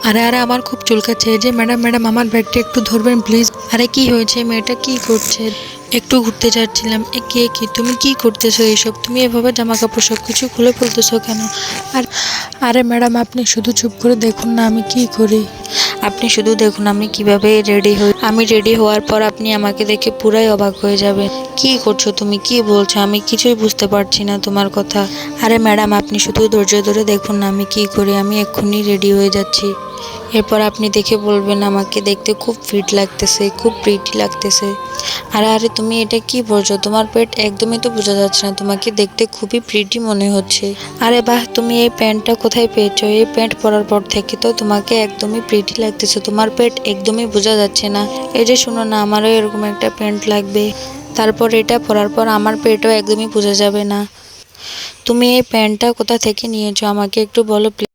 আরে আরে আমার খুব চুলকাচ্ছে। এই যে ম্যাডাম ম্যাডাম আমার ব্যাগটা একটু ধরবেন প্লিজ। আরে কি হয়েছে, মেয়েটা কি করছে? একটু ঘুরতে যাচ্ছিলাম। এ কে কি, তুমি কি করতেছো এইসব? তুমি এভাবে জামা কাপড় সব কিছু খুলে ফেলতেছো কেন? আর আরে ম্যাডাম আপনি শুধু চুপ করে দেখুন না আমি কি করি। আপনি শুধু দেখুন আমি কিভাবে রেডি হই। আমি রেডি হওয়ার পর আপনি আমাকে দেখে পুরাই অবাক হয়ে যাবেন। কি করছো তুমি, কি বলছো? আমি কিছুই বুঝতে পারছি না তোমার কথা। আরে ম্যাডাম আপনি শুধু ধৈর্য ধরে দেখুন না আমি কি করি। আমি এক্ষুনি রেডি হয়ে যাচ্ছি। এরপর আপনি দেখে বলবেন আমাকে দেখতে খুব ফিট লাগতেছে, খুব প্রিটি লাগতেছে। আরে আরে তুমি এটা কি বলছো? তোমার পেট একদমই তো বোঝা যাচ্ছে না, তোমাকে দেখতে খুবই প্রিটি মনে হচ্ছে। আরে বাহ, তুমি এই প্যান্টটা কোথায় পেয়েছো? এই প্যান্ট পরার পর থেকে তো তোমাকে একদমই প্রিটি লাগতেছে, তোমার পেট একদমই বোঝা যাচ্ছে না। এই যে শোনো না, আমারও এরকম একটা প্যান্ট লাগবে। তারপর এটা পরার পর আমার পেটও একদমই বোঝা যাবে না। তুমি এই প্যান্টটা কোথা থেকে নিয়েছো আমাকে একটু বলো প্লিজ।